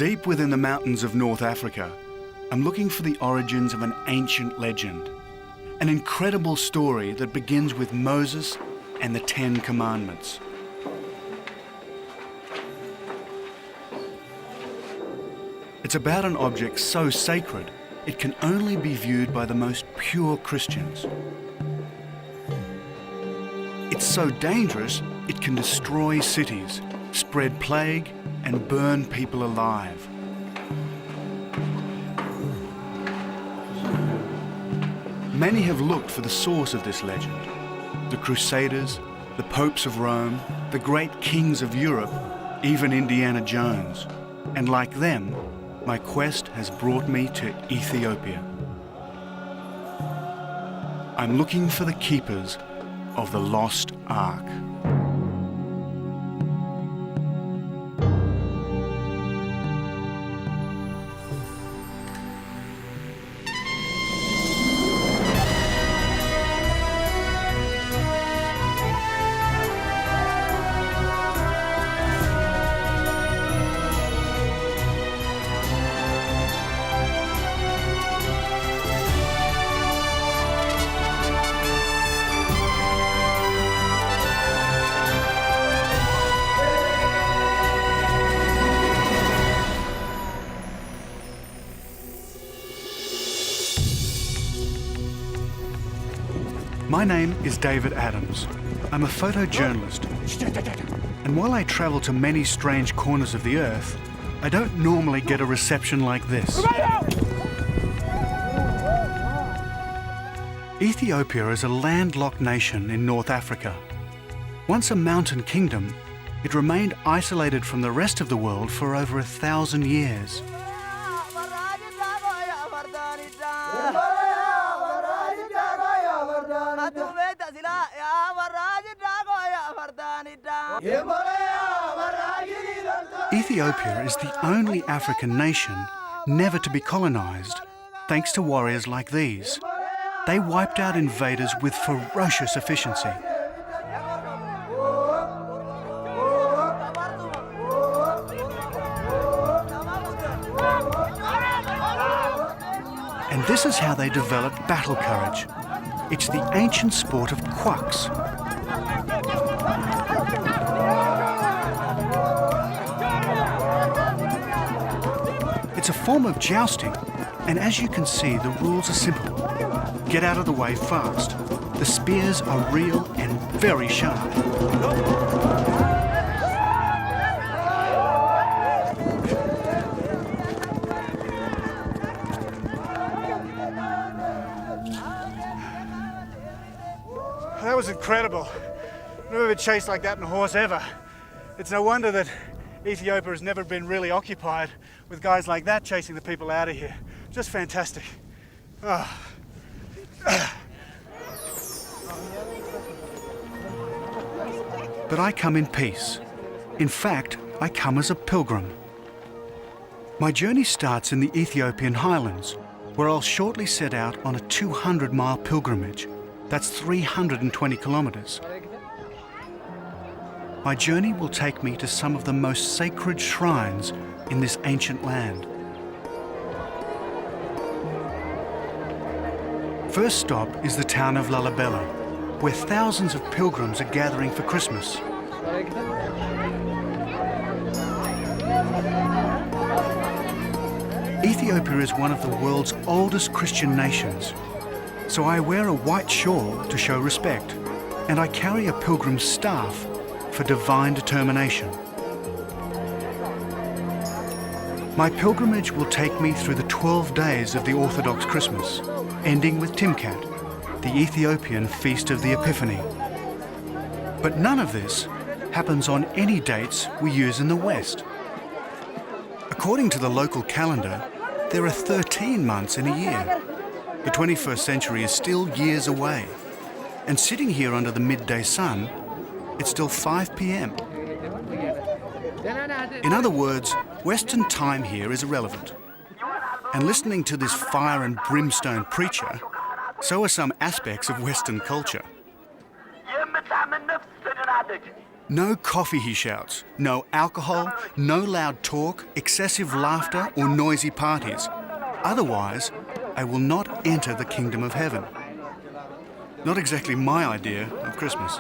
Deep within the mountains of North Africa, I'm looking for the origins of an ancient legend, an incredible story that begins with Moses and the 10 Commandments. It's about an object so sacred, it can only be viewed by the most pure Christians. It's so dangerous, it can destroy cities, spread plague, and burn people alive. Many have looked for the source of this legend. The Crusaders, the popes of Rome, the great kings of Europe, even Indiana Jones. And like them, my quest has brought me to Ethiopia. I'm looking for the keepers of the lost Ark. My name is David Adams. I'm a photojournalist. And while I travel to many strange corners of the earth, I don't normally get a reception like this. Ethiopia is a landlocked nation in North Africa. Once a mountain kingdom, it remained isolated from the rest of the world for over 1,000 years. Ethiopia is the only African nation never to be colonized, thanks to warriors like these. They wiped out invaders with ferocious efficiency. And this is how they developed battle courage. It's the ancient sport of quacks. It's a form of jousting, and as you can see, the rules are simple. Get out of the way fast. The spears are real and very sharp. That was incredible. Never been chased like that in a horse ever. It's no wonder that Ethiopia has never been really occupied with guys like that chasing the people out of here. Just fantastic. Oh. But I come in peace. In fact, I come as a pilgrim. My journey starts in the Ethiopian highlands, where I'll shortly set out on a 200-mile pilgrimage. That's 320 kilometers. My journey will take me to some of the most sacred shrines in this ancient land. First stop is the town of Lalibela, where thousands of pilgrims are gathering for Christmas. Ethiopia is one of the world's oldest Christian nations, so I wear a white shawl to show respect, and I carry a pilgrim's staff for divine determination. My pilgrimage will take me through the 12 days of the Orthodox Christmas, ending with Timkat, the Ethiopian feast of the Epiphany. But none of this happens on any dates we use in the West. According to the local calendar, there are 13 months in a year. The 21st century is still years away, and sitting here under the midday sun, it's still 5 p.m. In other words, Western time here is irrelevant. And listening to this fire and brimstone preacher, so are some aspects of Western culture. No coffee, he shouts. No alcohol, no loud talk, excessive laughter or noisy parties. Otherwise, I will not enter the kingdom of heaven. Not exactly my idea of Christmas.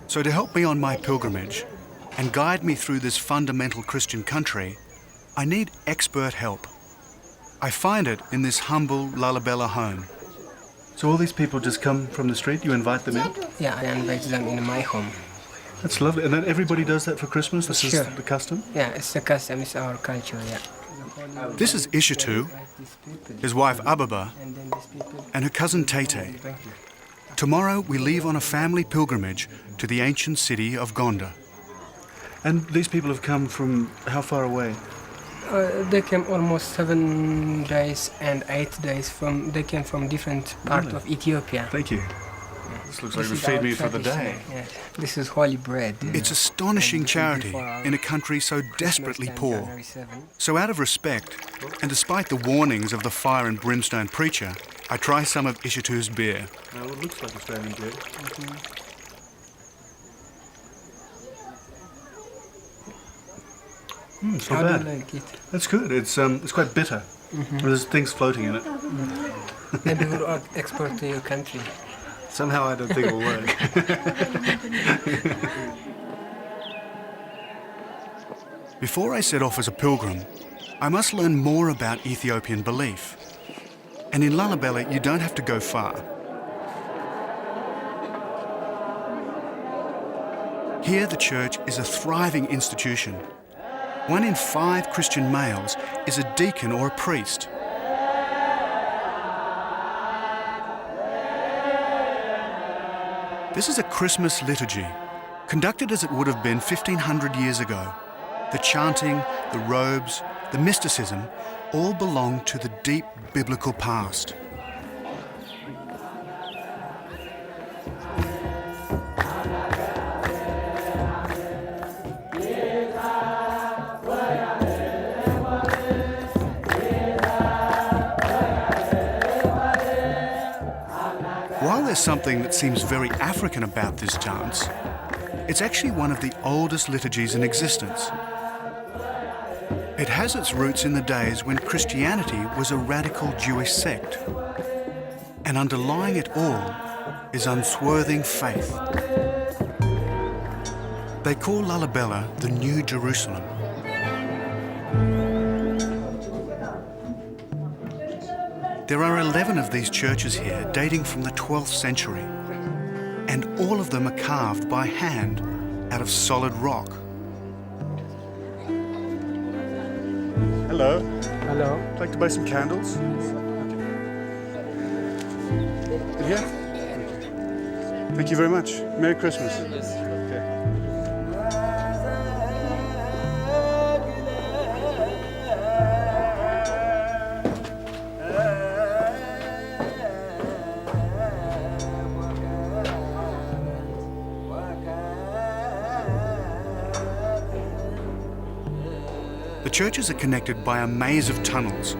So to help me on my pilgrimage and guide me through this fundamental Christian country, I need expert help. I find it in this humble Lalibela home. So all these people just come from the street, you invite them in? Yeah, I invite them in my home. That's lovely. And then everybody does that for Christmas? This Sure. is the custom? Yeah, it's the custom, it's our culture, yeah. This is Ishitu, his wife Ababa, And then these people... and her cousin Tete. Tomorrow we leave on a family pilgrimage to the ancient city of Gonda. And these people have come from how far away? They came almost 7 days and 8 days from... They came from different parts Really? of Ethiopia. Thank you. This looks like This it would is feed our me for the day. tradition, yeah. This is holy bread. It's astonishing charity in a country so desperately poor. So out of respect, and despite the warnings of the fire and brimstone preacher, I try some of Ishitu's beer. Well, it looks like Australian beer. It's not How do bad. you like it? That's good. It's quite bitter. There's things floating in it. Maybe we'll export to your country. Somehow I don't think it'll work. Before I set off as a pilgrim, I must learn more about Ethiopian belief. And in Lalibela, you don't have to go far. Here, the church is a thriving institution. 1 in 5 Christian males is a deacon or a priest. This is a Christmas liturgy, conducted as it would have been 1,500 years ago. The chanting, the robes, the mysticism all belong to the deep biblical past. While there's something that seems very African about this dance, it's actually one of the oldest liturgies in existence. It has its roots in the days when Christianity was a radical Jewish sect. And underlying it all is unswerving faith. They call Lalibela the New Jerusalem. There are 11 of these churches here dating from the 12th century, and all of them are carved by hand out of solid rock. Hello. Hello. I'd like to buy some candles. Yeah. Thank you very much. Merry Christmas. The churches are connected by a maze of tunnels.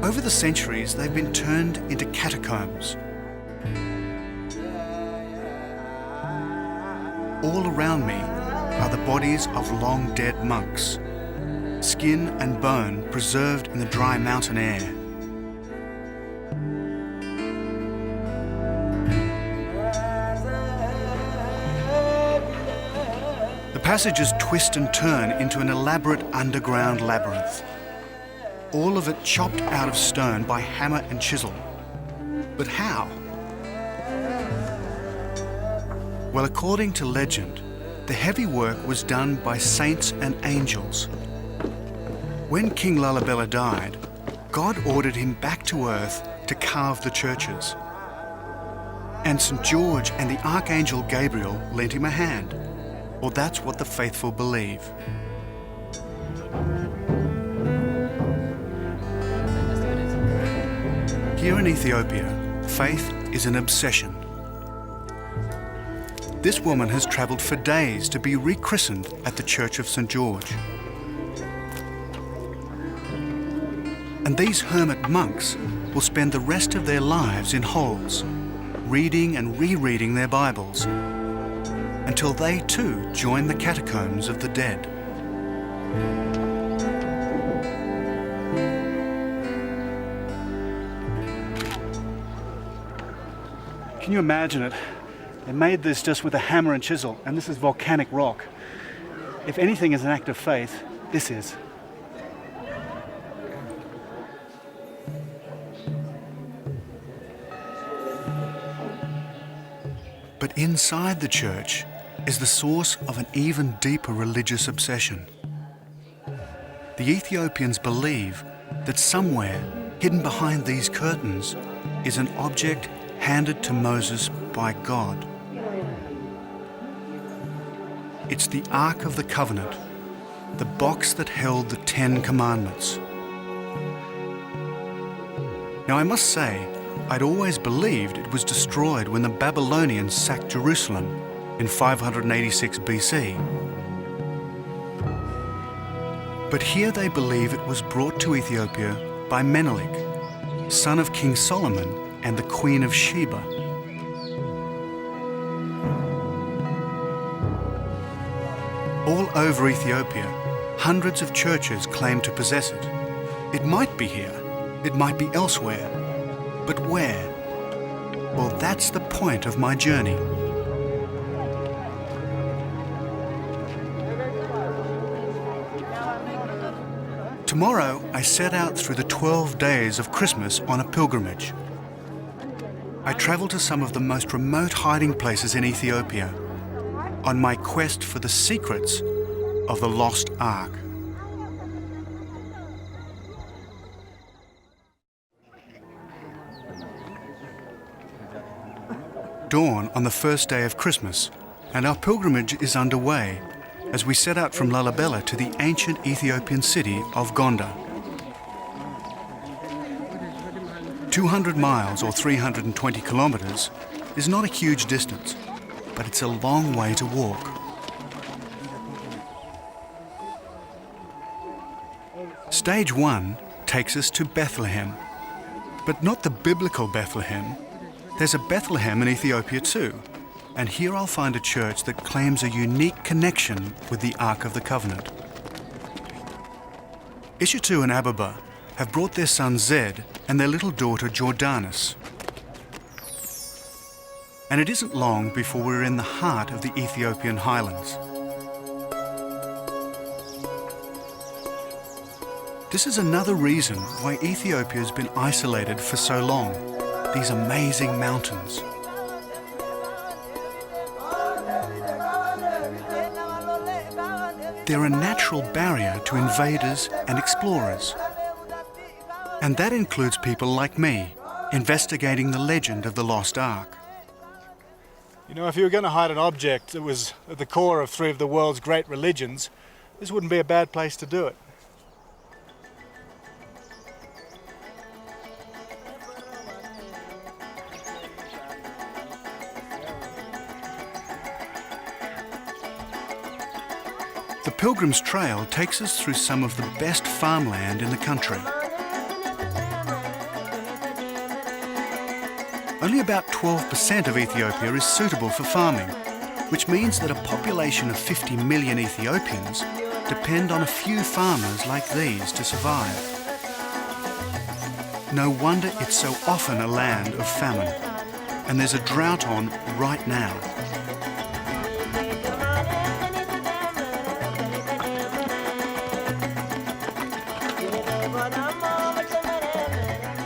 Over the centuries, they've been turned into catacombs. All around me are the bodies of long dead monks, skin and bone preserved in the dry mountain air. The passages twist and turn into an elaborate underground labyrinth. All of it chopped out of stone by hammer and chisel. But how? Well, according to legend, the heavy work was done by saints and angels. When King Lalibela died, God ordered him back to earth to carve the churches. And St. George and the Archangel Gabriel lent him a hand. Or that's what the faithful believe. Here in Ethiopia, faith is an obsession. This woman has travelled for days to be rechristened at the Church of St. George. And these hermit monks will spend the rest of their lives in holes, reading and rereading their Bibles, until they too join the catacombs of the dead. Can you imagine it? They made this just with a hammer and chisel, and this is volcanic rock. If anything is an act of faith, this is. But inside the church is the source of an even deeper religious obsession. The Ethiopians believe that somewhere, hidden behind these curtains, is an object handed to Moses by God. It's the Ark of the Covenant, the box that held the 10 Commandments. Now I must say, I'd always believed it was destroyed when the Babylonians sacked Jerusalem in 586 BC. But here they believe it was brought to Ethiopia by Menelik, son of King Solomon and the Queen of Sheba. All over Ethiopia, hundreds of churches claim to possess it. It might be here, it might be elsewhere, but where? Well, that's the point of my journey. Tomorrow, I set out through the 12 days of Christmas on a pilgrimage. I travel to some of the most remote hiding places in Ethiopia on my quest for the secrets of the lost Ark. Dawn on the first day of Christmas, and our pilgrimage is underway as we set out from Lalibela to the ancient Ethiopian city of Gondar. 200 miles or 320 kilometers is not a huge distance, but it's a long way to walk. Stage 1 takes us to Bethlehem, but not the biblical Bethlehem. There's a Bethlehem in Ethiopia too, and here I'll find a church that claims a unique connection with the Ark of the Covenant. Ishitu and Ababa have brought their son Zed and their little daughter Jordanis. And it isn't long before we're in the heart of the Ethiopian highlands. This is another reason why Ethiopia has been isolated for so long. These amazing mountains. They're a natural barrier to invaders and explorers. And that includes people like me, investigating the legend of the lost Ark. You know, if you were going to hide an object that was at the core of 3 of the world's great religions, this wouldn't be a bad place to do it. The Pilgrim's Trail takes us through some of the best farmland in the country. Only about 12% of Ethiopia is suitable for farming, which means that a population of 50 million Ethiopians depend on a few farmers like these to survive. No wonder it's so often a land of famine, and there's a drought on right now.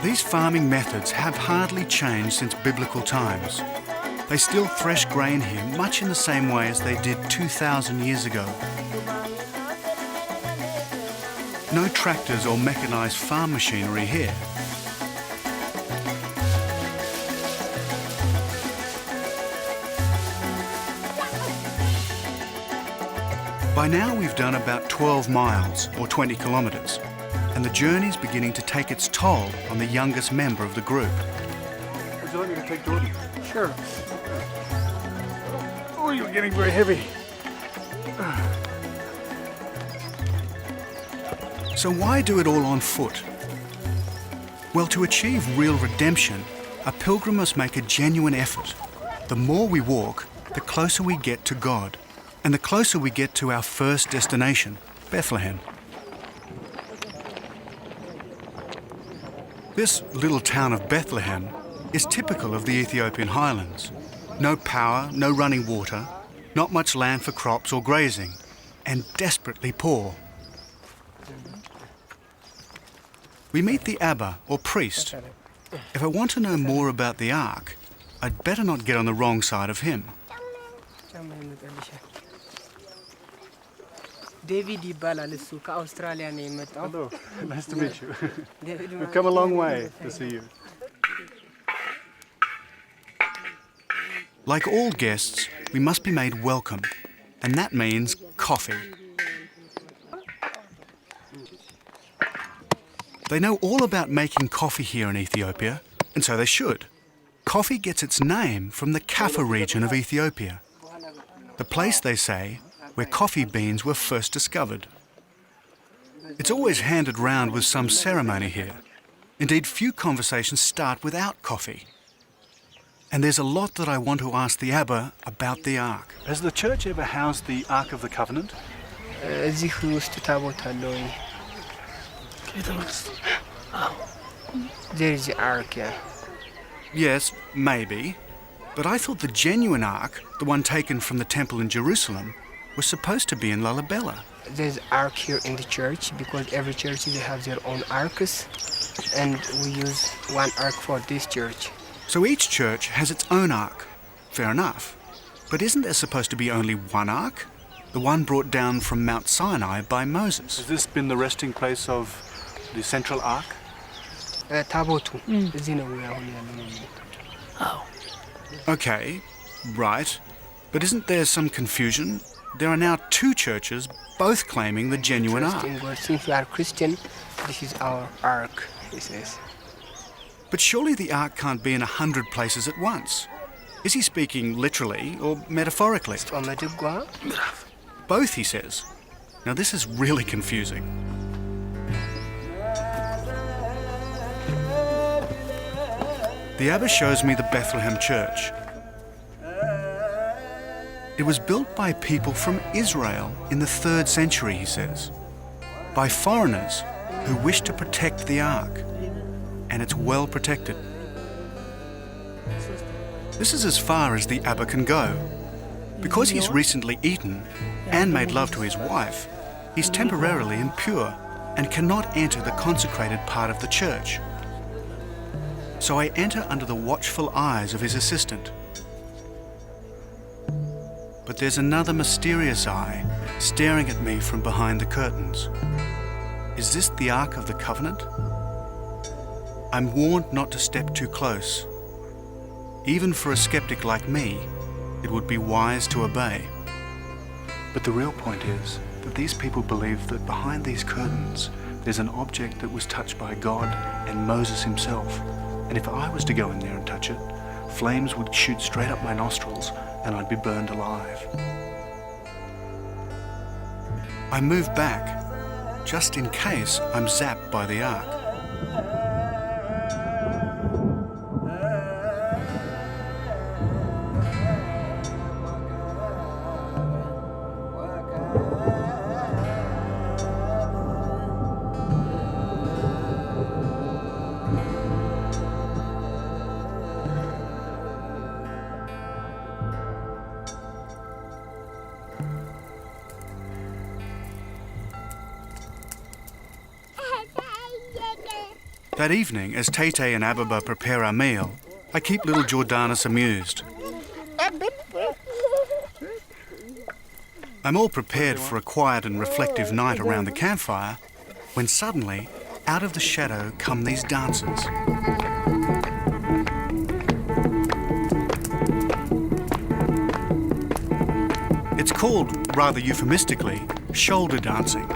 These farming methods have hardly changed since biblical times. They still thresh grain here much in the same way as they did 2,000 years ago. No tractors or mechanized farm machinery here. By now we've done about 12 miles or 20 kilometers. And the journey's beginning to take its toll on the youngest member of the group. Would you like me to take Jordan? Sure. Oh, you're getting very heavy. So why do it all on foot? Well, to achieve real redemption, a pilgrim must make a genuine effort. The more we walk, the closer we get to God, and the closer we get to our first destination, Bethlehem. This little town of Bethlehem is typical of the Ethiopian highlands. No power, no running water, not much land for crops or grazing, and desperately poor. We meet the Abba, or priest. If I want to know more about the Ark, I'd better not get on the wrong side of him. David ይባላል እሱ ከአውስትራሊያ ነው የመጣው። Hello, nice to meet you. We've come a long way to see you. Like all guests, we must be made welcome, and that means coffee. They know all about making coffee here in Ethiopia, and so they should. Coffee gets its name from the Kaffa region of Ethiopia, the place, they say, where coffee beans were first discovered. It's always handed round with some ceremony here. Indeed, few conversations start without coffee. And there's a lot that I want to ask the Abba about the Ark. Has the church ever housed the Ark of the Covenant? እዚህ ውስጥ ታቦት አለው። There is the Ark, yeah. Yes, maybe. But I thought the genuine Ark, the one taken from the temple in Jerusalem, was supposed to be in Lalibela. There's Ark here in the church because every church they have their own arks, and we use one Ark for this church. So each church has its own Ark. Fair enough. But isn't there supposed to be only one Ark? The one brought down from Mount Sinai by Moses. Has this been the resting place of the central Ark? ታቦቱ እዚህ ነው አሁን ያለው። Okay, right. But isn't there some confusion? There are now two churches, both claiming the genuine Ark. Since we are Christian, this is our Ark, he says. But surely the Ark can't be in 100 places at once. Is he speaking literally or metaphorically? Both, he says. Now this is really confusing. The Abba shows me the Bethlehem Church. It was built by people from Israel in the 3rd century, he says, by foreigners who wished to protect the Ark, and it's well protected. This is as far as the Abba can go. Because he's recently eaten and made love to his wife, he's temporarily impure and cannot enter the consecrated part of the church. So I enter under the watchful eyes of his assistant. But there's another mysterious eye staring at me from behind the curtains. Is this the Ark of the Covenant? I'm warned not to step too close. Even for a skeptic like me, it would be wise to obey. But the real point is that these people believe that behind these curtains there's an object that was touched by God and Moses himself. And if I was to go in there and touch it, flames would shoot straight up my nostrils and I'd be burned alive. I move back, just in case I'm zapped by the Ark. That evening, as Tay and Ababa prepare our meal, I keep little Jordanus amused. I'm all prepared for a quiet and reflective night around the campfire, when suddenly, out of the shadow come these dancers. It's called, rather euphemistically, shoulder dancing,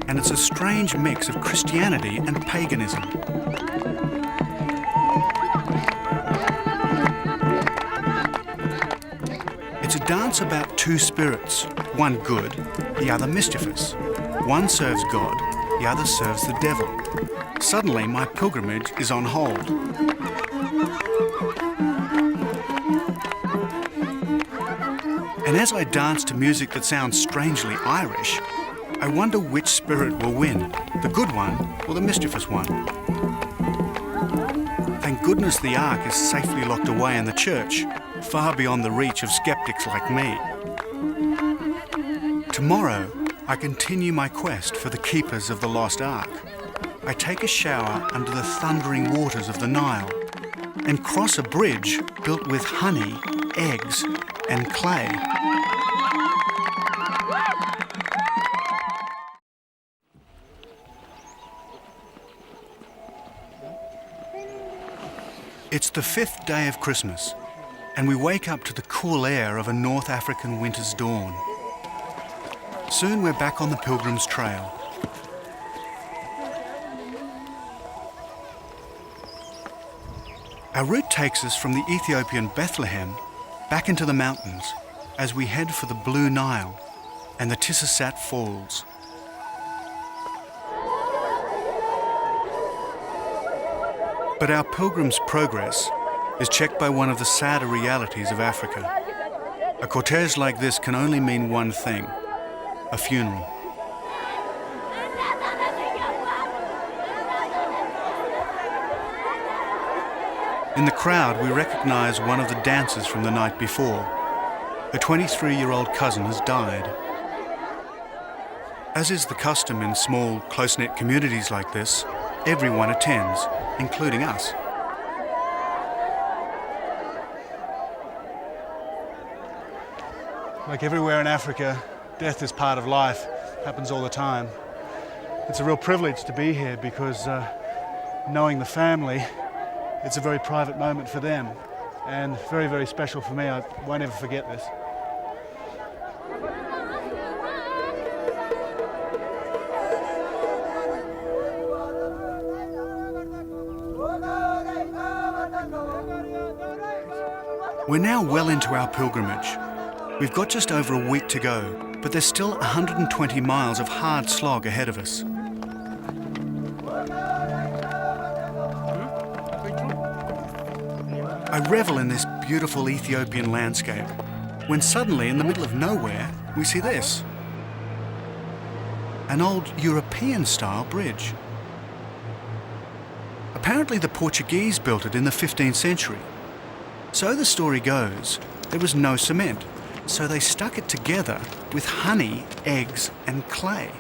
and it's a strange mix of Christianity and paganism. It's a dance about two spirits, one good, the other mischievous. One serves God, the other serves the devil. Suddenly, my pilgrimage is on hold. And as I dance to music that sounds strangely Irish, I wonder which spirit will win, the good one or the mischievous one. Thank goodness the Ark is safely locked away in the church, far beyond the reach of skeptics like me. Tomorrow, I continue my quest for the keepers of the lost Ark. I take a shower under the thundering waters of the Nile and cross a bridge built with honey, eggs, and clay. It's the 5th day of Christmas, and we wake up to the cool air of a North African winter's dawn. Soon we're back on the Pilgrim's Trail. Our route takes us from the Ethiopian Bethlehem back into the mountains as we head for the Blue Nile and the Tissasat Falls. But our pilgrim's progress is checked by one of the sadder realities of Africa. A cortege like this can only mean one thing: a funeral. In the crowd, we recognize one of the dancers from the night before. Her 23-year-old cousin has died. As is the custom in small, close-knit communities like this, everyone attends, including us. Like everywhere in Africa, death is part of life. It happens all the time. It's a real privilege to be here because knowing the family, it's a very private moment for them and very, very special for me. I won't ever forget this. We're now well into our pilgrimage. We've got just over a week to go, but there's still 120 miles of hard slog ahead of us. I revel in this beautiful Ethiopian landscape, when suddenly, in the middle of nowhere, we see this. An old European-style bridge. Apparently the Portuguese built it in the 15th century. So the story goes, there was no cement, so they stuck it together with honey, eggs, and clay.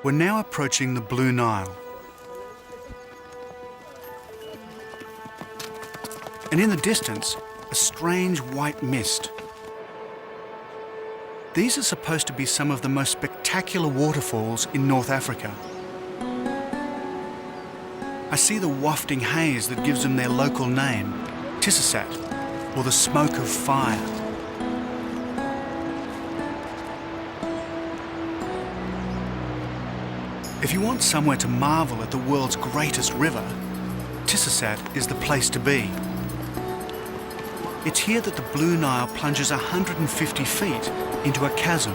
We're now approaching the Blue Nile. And in the distance, a strange white mist. These are supposed to be some of the most spectacular waterfalls in North Africa. I see the wafting haze that gives them their local name, Tissasat, or the smoke of fire. If you want somewhere to marvel at the world's greatest river, Tissasat is the place to be. It's here that the Blue Nile plunges 150 feet into a chasm.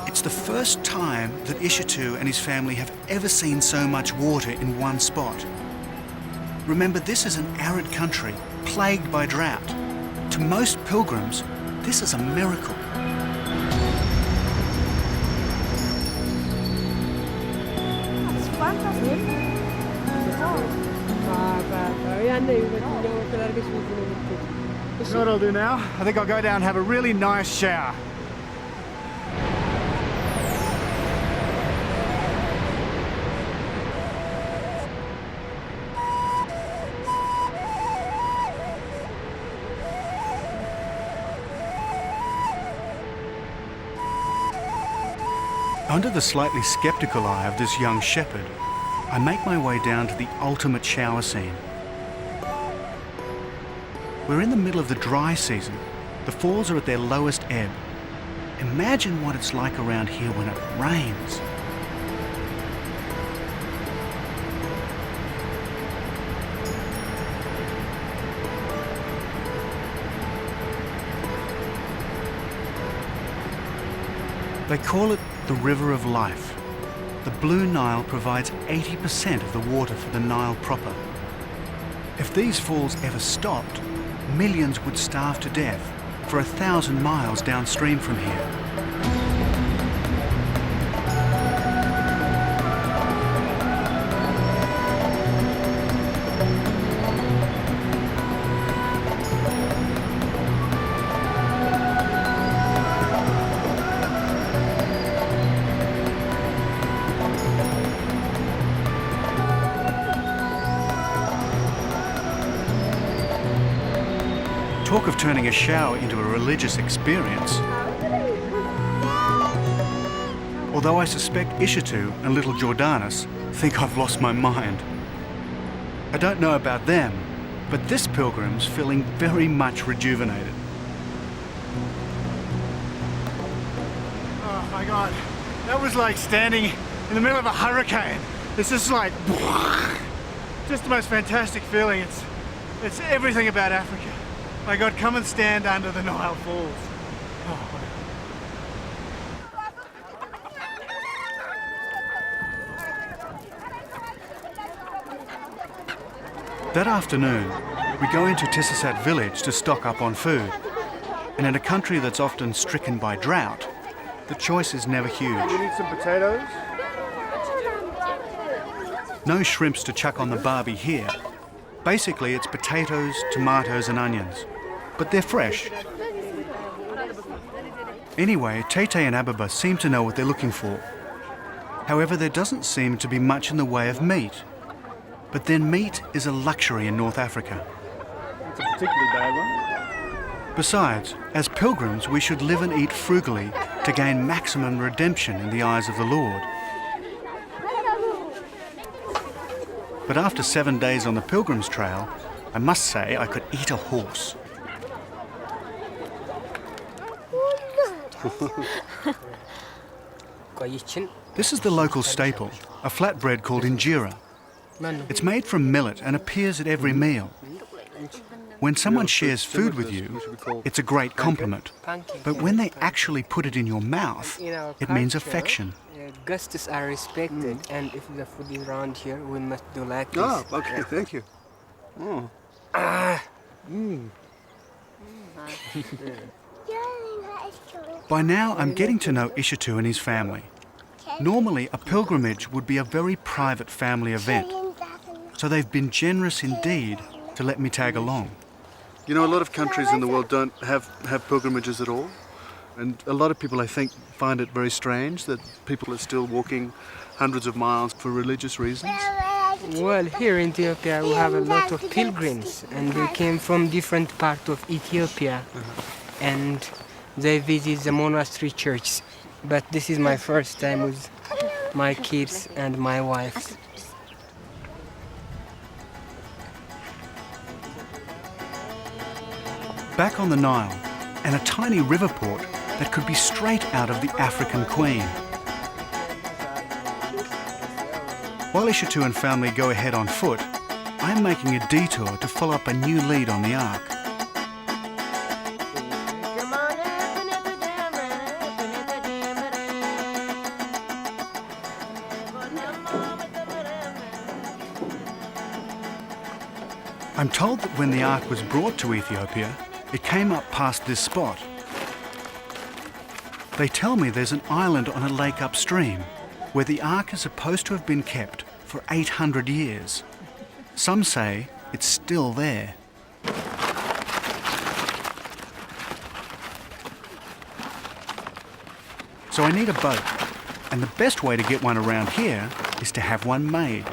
It's the first time that Ishatu and his family have ever seen so much water in one spot. Remember, this is an arid country, plagued by drought. To most pilgrims, this is a miracle. You know what I'll do now? I think I'll go down and have a really nice shower. Under the slightly skeptical eye of this young shepherd, I make my way down to the ultimate shower scene. We're in the middle of the dry season. The falls are at their lowest ebb. Imagine what it's like around here when it rains. They call it the River of Life. The Blue Nile provides 80% of the water for the Nile proper. If these falls ever stopped, millions would starve to death for 1,000 miles downstream from here. Talk of turning a shower into a religious experience. Although I suspect Ishitu and little Jordanus think I've lost my mind. I don't know about them, but this pilgrim's feeling very much rejuvenated. Oh my God, that was like standing in the middle of a hurricane. It's just like, just the most fantastic feeling. It's everything about Africa. My God, come and stand under the Nile Falls. Oh. That afternoon, we go into Tisisat village to stock up on food. And in a country that's often stricken by drought, the choice is never huge. You need some potatoes? No shrimps to chuck on the barbie here. Basically, it's potatoes, tomatoes and onions. But they're fresh. Anyway, Tete and Ababa seem to know what they're looking for. However, there doesn't seem to be much in the way of meat. But then meat is a luxury in North Africa. It's a particularly bad one. Besides, as pilgrims, we should live and eat frugally to gain maximum redemption in the eyes of the Lord. But after 7 days on the Pilgrim's Trail, I must say I could eat a horse. This is the local staple, a flatbread called injera. It's made from millet and appears at every meal. When someone shares food with you, it's a great compliment. But when they actually put it in your mouth, it means affection. Guests are respected, and if the food is around here, we must do like this. Oh, okay, thank you. Oh. By now, I'm getting to know Ishitu and his family. Normally, a pilgrimage would be a very private family event, so they've been generous indeed to let me tag along. You know, a lot of countries in the world don't have pilgrimages at all. And a lot of people, I think, find it very strange that people are still walking hundreds of miles for religious reasons. Well, here in Ethiopia we have a lot of pilgrims, and they came from different parts of Ethiopia, and they visit the monastery churches. But this is my first time with my kids and my wife. Back on the Nile, and a tiny river port that could be straight out of the African Queen. While Ishitu and family go ahead on foot, I'm making a detour to follow up a new lead on the ark. I'm told that when the ark was brought to Ethiopia, it came up past this spot. They tell me there's an island on a lake upstream where the ark is supposed to have been kept for 800 years. Some say it's still there. So I need a boat, and the best way to get one around here is to have one made.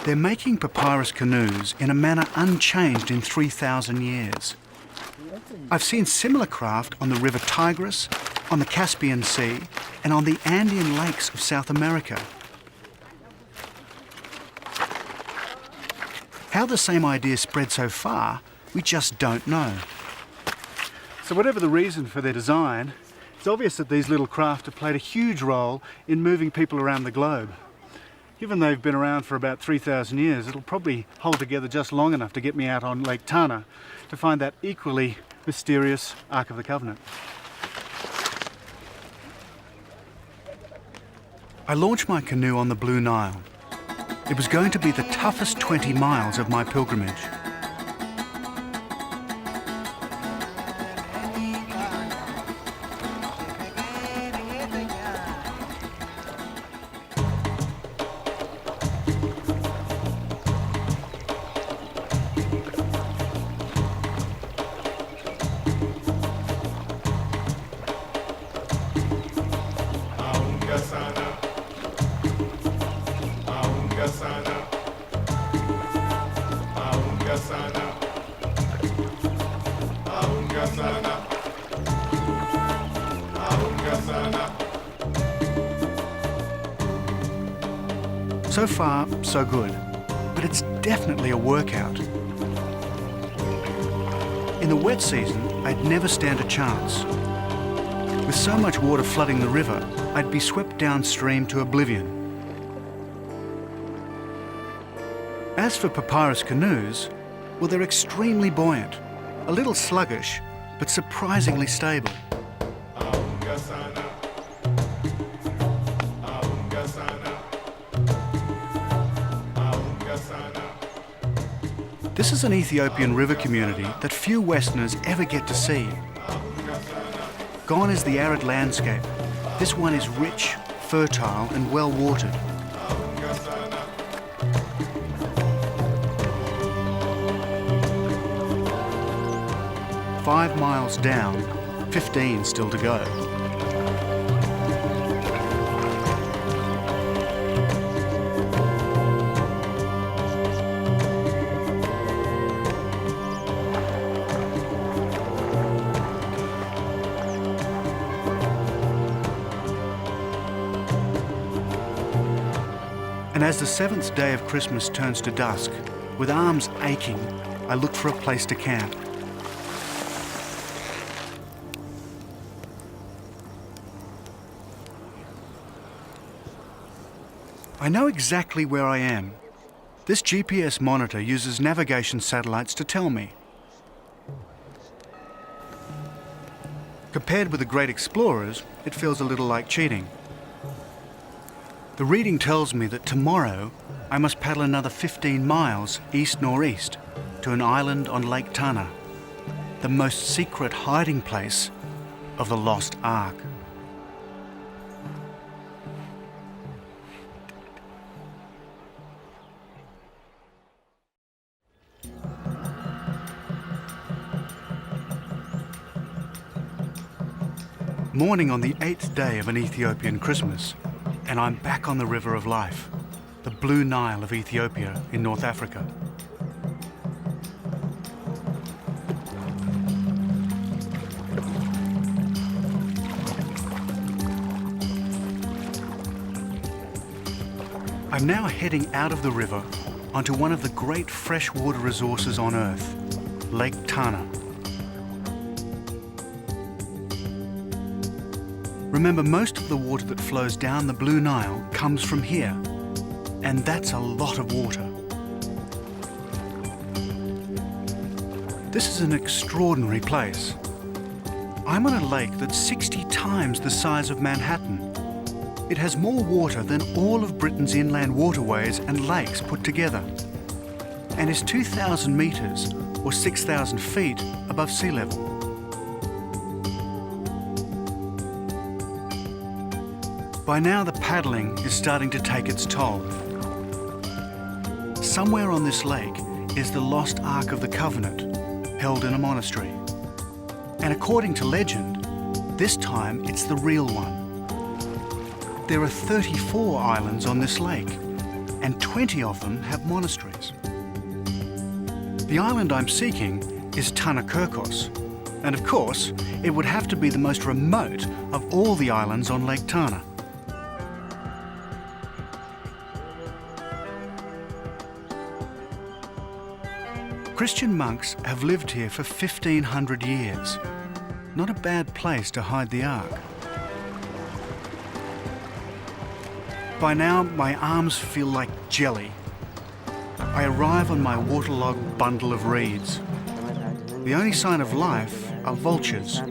They're making papyrus canoes in a manner unchanged in 3,000 years. I've seen similar craft on the River Tigris, on the Caspian Sea, and on the Andean lakes of South America. How the same idea spread so far, we just don't know. So whatever the reason for their design, it's obvious that these little craft have played a huge role in moving people around the globe. Given they've been around for about 3,000 years, it'll probably hold together just long enough to get me out on Lake Tana to find that equally mysterious Ark of the Covenant. I launched my canoe on the Blue Nile. It was going to be the toughest 20 miles of my pilgrimage. So far, so good, but it's definitely a workout. In the wet season, I'd never stand a chance. With so much water flooding the river, I'd be swept downstream to oblivion. As for papyrus canoes, well, they're extremely buoyant, a little sluggish, but surprisingly stable. This is an Ethiopian river community that few Westerners ever get to see. Gone is the arid landscape. This one is rich, fertile, and well watered. "5 miles down, 15 still to go." And as the 7th day of Christmas turns to dusk, with arms aching, I look for a place to camp. I know exactly where I am. This GPS monitor uses navigation satellites to tell me. Compared with the great explorers, it feels a little like cheating. The reading tells me that tomorrow I must paddle another 15 miles east-northeast to an island on Lake Tana, the most secret hiding place of the Lost Ark. Morning on the 8th day of an Ethiopian Christmas, and I'm back on the River of Life, the Blue Nile of Ethiopia in North Africa. I'm now heading out of the river onto one of the great freshwater resources on Earth, Lake Tana. Remember, most of the water that flows down the Blue Nile comes from here, and that's a lot of water. This is an extraordinary place. I'm on a lake that's 60 times the size of Manhattan. It has more water than all of Britain's inland waterways and lakes put together, and is 2,000 meters or 6,000 feet above sea level. By now, the paddling is starting to take its toll. Somewhere on this lake is the lost Ark of the Covenant, held in a monastery. And according to legend, this time it's the real one. There are 34 islands on this lake, and 20 of them have monasteries. The island I'm seeking is Tana-Kirkos, and of course, it would have to be the most remote of all the islands on Lake Tana. Christian monks have lived here for 1,500 years. Not a bad place to hide the Ark. By now, my arms feel like jelly. I arrive on my waterlogged bundle of reeds. The only sign of life are vultures,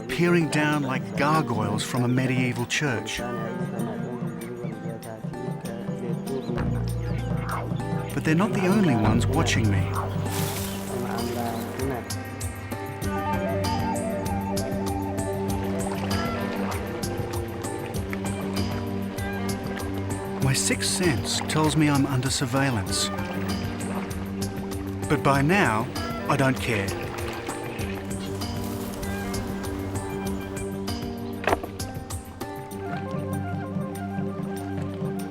peering down like gargoyles from a medieval church. But they're not the only ones watching me. My sixth sense tells me I'm under surveillance. But by now, I don't care.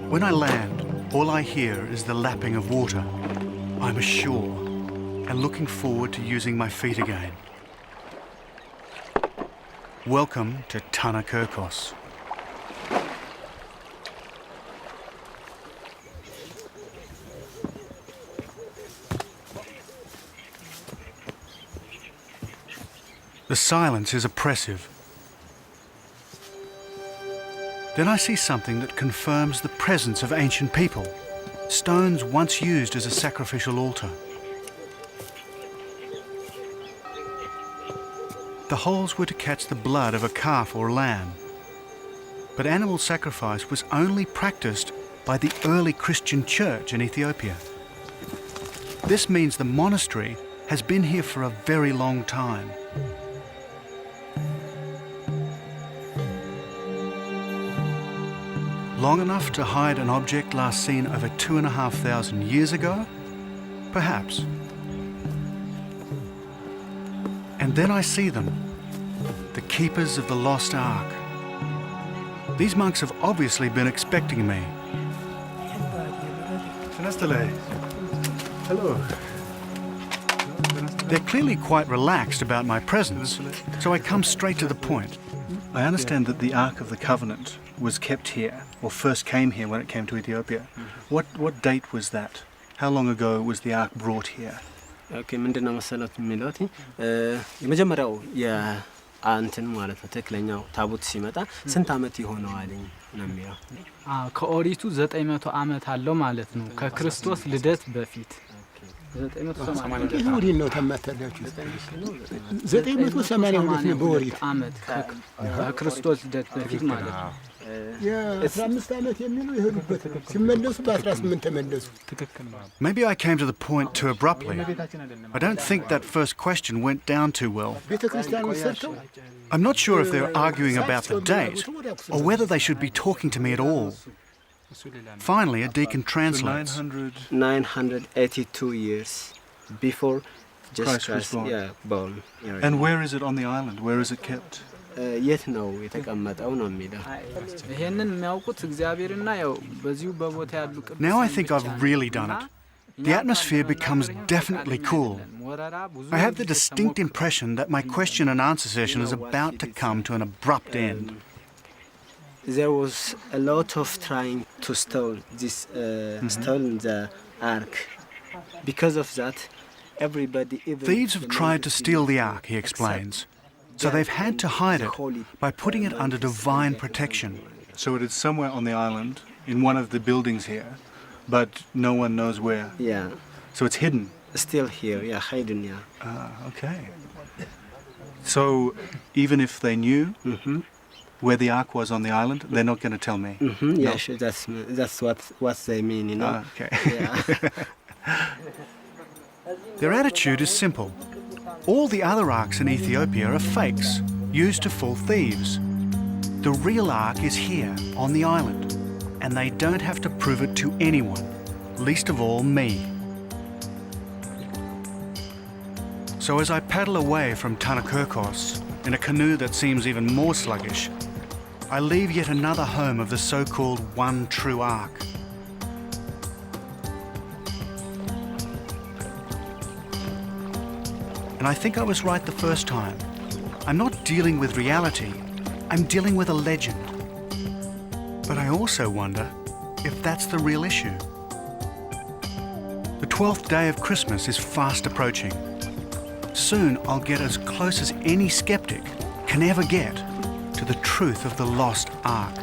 When I land, all I hear is the lapping of water. I'm ashore and looking forward to using my feet again. Welcome to Tanakerkos. The silence is oppressive. Then I see something that confirms the presence of ancient people, stones once used as a sacrificial altar. The holes were to catch the blood of a calf or lamb, but animal sacrifice was only practiced by the early Christian church in Ethiopia. This means the monastery has been here for a very long time. Long enough to hide an object last seen over 2,500 years ago? Perhaps. And then I see them, the keepers of the lost ark. These monks have obviously been expecting me. Hello. They're clearly quite relaxed about my presence, so I come straight to the point. I understand that the Ark of the Covenant was kept here, or first came here when it came to Ethiopia. What date was that? How long ago was the Ark brought here? ኦኬ ምንድነው መሰለት የሚሉት የመጀመሪያው የአንተን ማለት ነው ተክለኛው ታቦት ሲመጣ ስንት አመት ይሆነዋልኝ ነው የሚለው ከኦሪቱ 900 አመት አለው ማለት ነው ከክርስቶስ ልደት በፊት 980 ነው ተማታላችሁ 982 ነው በኦሪት አመት ከክርስቶስ ልደት በፊት ማለት ነው የ15 አመት የሚሉ ይሄዱበት ሲመለሱ በ18 ተመለሱ Maybe I came to the point too abruptly. I don't think that first question went down too well. I'm not sure if they're arguing about the date or whether they should be talking to me at all. Finally, a deacon translates. 982 years before Jesus Christ born. And where is it on the island? Where is it kept? የት ነው የተቀመጠው ነው የሚለው ይሄንን የሚያውቁት እግዚአብሔርና ያው በዚሁ በቦታ ያሉ ቅዱሳን Now I think I've really done it. The atmosphere becomes definitely cool. I have the distinct impression that my question and answer session is about to come to an abrupt end. There was a lot of trying to steal the ark. Because of that, everybody... Thieves have tried to steal the ark, he explains. So they've had to hide it by putting it under divine protection. So it is somewhere on the island, in one of the buildings here, but no one knows where. Yeah. So it's hidden. Still here, hidden, Okay. So even if they knew where the ark was on the island, they're not going to tell me. Yeah, sure. That's what they mean, you know. Okay. Yeah. Their attitude is simple. All the other arks in Ethiopia are fakes, used to fool thieves. The real ark is here, on the island, and they don't have to prove it to anyone, least of all me. So as I paddle away from Tanakerkos in a canoe that seems even more sluggish, I leave yet another home of the so-called one true ark. And I think I was right the first time. I'm not dealing with reality, I'm dealing with a legend. But I also wonder if that's the real issue. The 12th day of Christmas is fast approaching. Soon I'll get as close as any skeptic can ever get to the truth of the lost ark.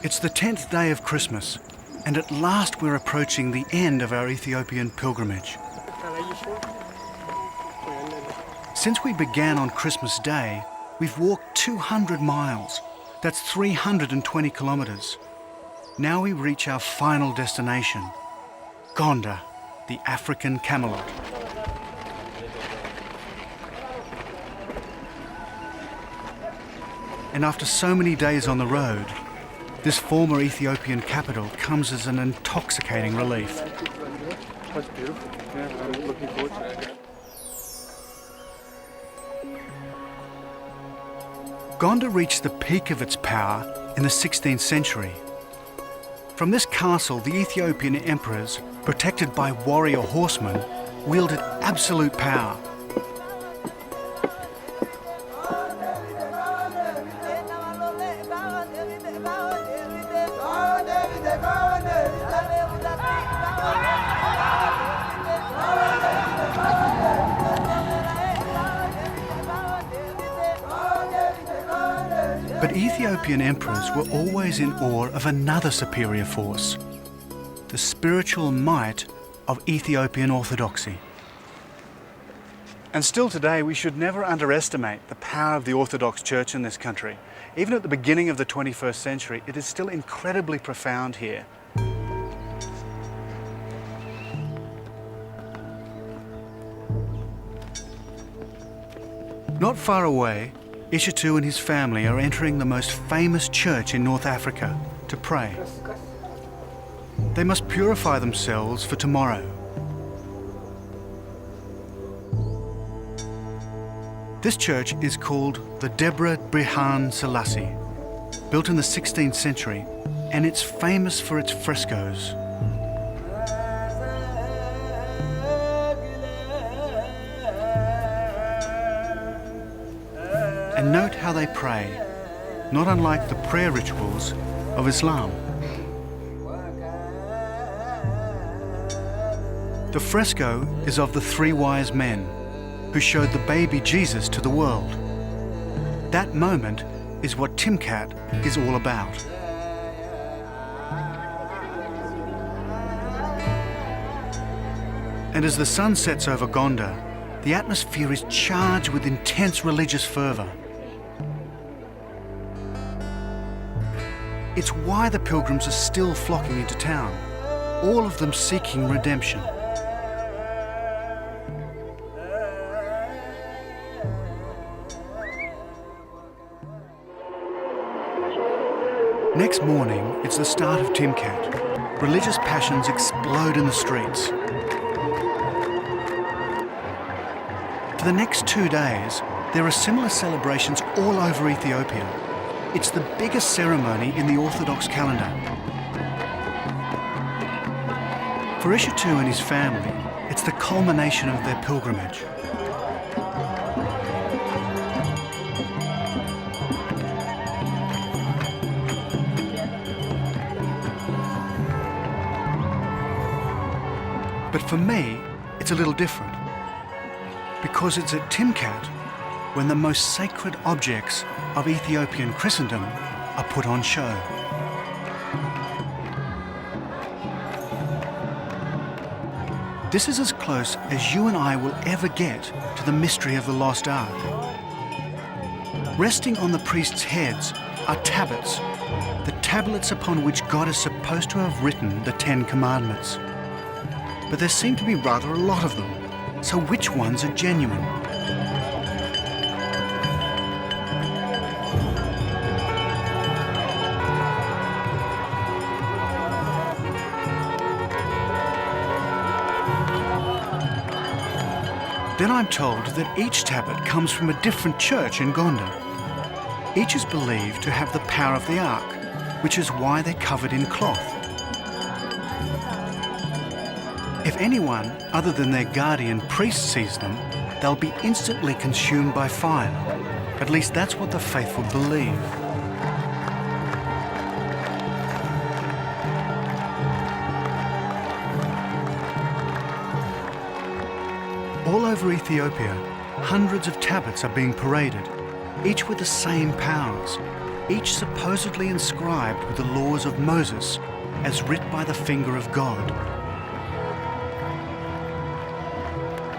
It's the 10th day of Christmas, and at last we're approaching the end of our Ethiopian pilgrimage. Since we began on Christmas Day, we've walked 200 miles. That's 320 kilometers. Now we reach our final destination, Gonda, the African Camelot. And after so many days on the road, this former Ethiopian capital comes as an intoxicating relief. That's beautiful. Yeah, I'm looking forward to it. Gonda reached the peak of its power in the 16th century. From this castle, the Ethiopian emperors, protected by warrior horsemen, wielded absolute power. But Ethiopian emperors were always in awe of another superior force, the spiritual might of Ethiopian orthodoxy. And still today, we should never underestimate the power of the Orthodox Church in this country. Even at the beginning of the 21st century, it is still incredibly profound here. Not far away, Ishitu and his family are entering the most famous church in North Africa to pray. They must purify themselves for tomorrow. This church is called the Debre Brihan Selassie, built in the 16th century, and it's famous for its frescoes. And note how they pray, not unlike the prayer rituals of Islam. The fresco is of the three wise men who showed the baby Jesus to the world. That moment is what Timkat is all about. And as the sun sets over Gonda, the atmosphere is charged with intense religious fervour. It's why the pilgrims are still flocking into town, all of them seeking redemption. Next morning, it's the start of Timkat. Religious passions explode in the streets. For the next 2 days, there are similar celebrations all over Ethiopia. It's the biggest ceremony in the Orthodox calendar. For Ishitu and his family, it's the culmination of their pilgrimage. But for me, it's a little different. Because it's at Timkat when the most sacred objects of Ethiopian Christendom are put on show. This is as close as you and I will ever get to the mystery of the lost ark. Resting on the priests' heads are tablets, the tablets upon which God is supposed to have written the 10 Commandments. But there seem to be rather a lot of them, so which ones are genuine? Then I'm told that each tablet comes from a different church in Gonda. Each is believed to have the power of the ark, which is why they're covered in cloth. If anyone other than their guardian priest sees them, they'll be instantly consumed by fire. At least that's what the faithful believe. All over Ethiopia, hundreds of tablets are being paraded, each with the same powers. each supposedly inscribed with the laws of Moses as writ by the finger of God.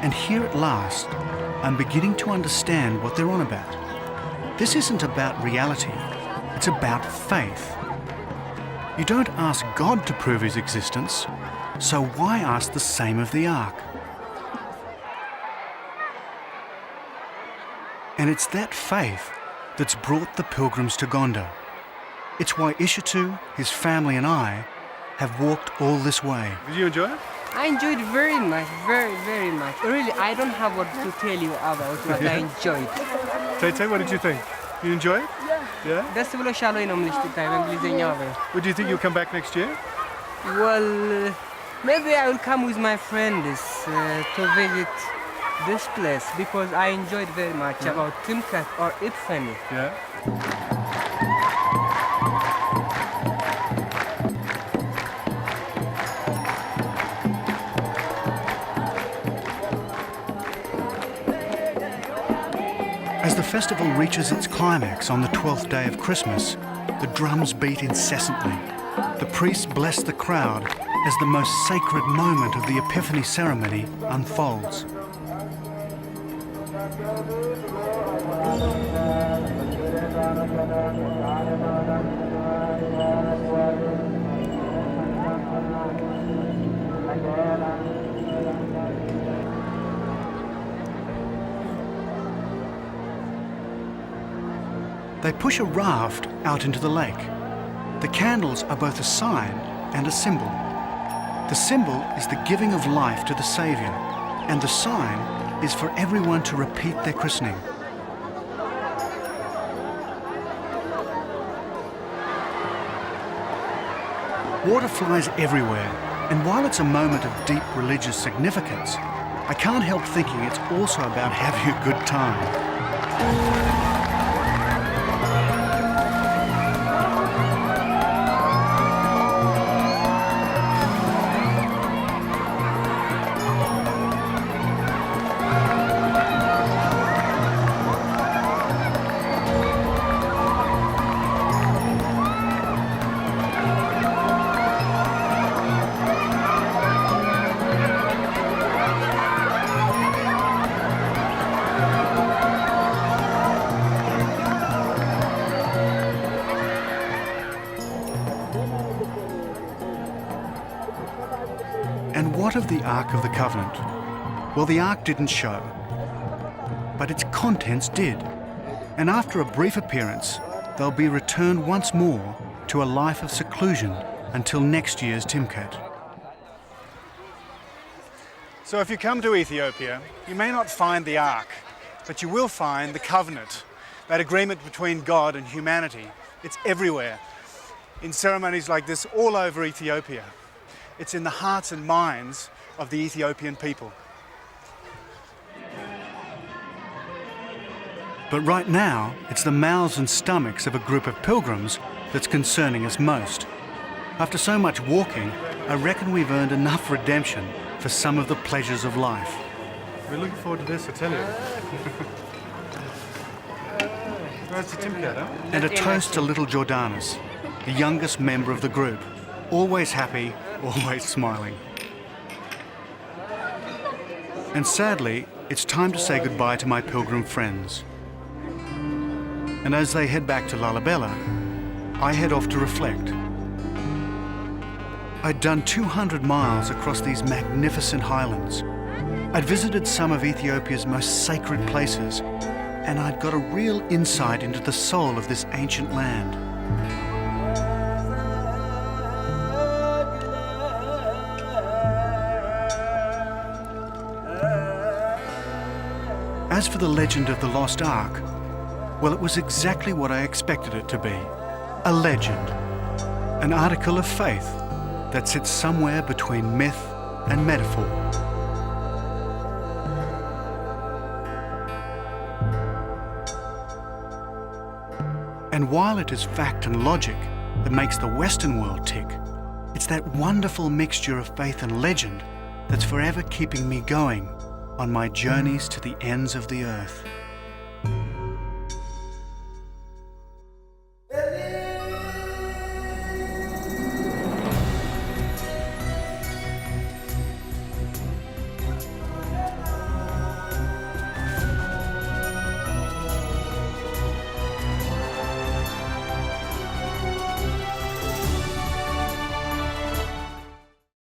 And here at last, I'm beginning to understand what they're on about. This isn't about reality, it's about faith. You don't ask God to prove his existence, so why ask the same of the Ark? And it's that faith that's brought the pilgrims to Gondo. It's why Ishatu, his family and I have walked all this way. Did you enjoy it? I enjoyed very much, very, very much. Really, I don't have what to tell you about what I enjoyed. Tay, what did you think? You enjoy it? Yeah? ደስ ብሎሻል ወይ ነው የምልሽ ትታይ በእንግሊዝኛ አበይ። Would you think you'll come back next year? Well, maybe I will come with my friends to visit this place because I enjoyed very much about Timkat or Epiphany. Yeah. As the festival reaches its climax on the 12th day of Christmas, the drums beat incessantly. The priests bless the crowd as the most sacred moment of the Epiphany ceremony unfolds. They push a raft out into the lake. The candles are both a sign and a symbol. The symbol is the giving of life to the Saviour, and the sign is for everyone to repeat their christening. Water flies everywhere, and while it's a moment of deep religious significance, I can't help thinking it's also about having a good time. And what of the Ark of the Covenant? Well, the Ark didn't show, but its contents did. And after a brief appearance, they'll be returned once more to a life of seclusion until next year's Timkat. So if you come to Ethiopia, you may not find the Ark, but you will find the covenant, that agreement between God and humanity. It's everywhere, in ceremonies like this all over Ethiopia. It's in the hearts and minds of the Ethiopian people. But right now, it's the mouths and stomachs of a group of pilgrims that's concerning us most. After so much walking, I reckon we've earned enough redemption for some of the pleasures of life. We're looking forward to this, I tell you. Where's the Timkat, huh? And a toast to little Jordanus, the youngest member of the group, always happy, always smiling. And sadly, it's time to say goodbye to my pilgrim friends. And as they head back to Lalibela, I head off to reflect. I'd done 200 miles across these magnificent highlands. I'd visited some of Ethiopia's most sacred places, and I'd got a real insight into the soul of this ancient land. As for the legend of the Lost Ark, well, it was exactly what I expected it to be. A legend. An article of faith that sits somewhere between myth and metaphor. And while it is fact and logic that makes the Western world tick, it's that wonderful mixture of faith and legend that's forever keeping me going on my journeys to the ends of the earth.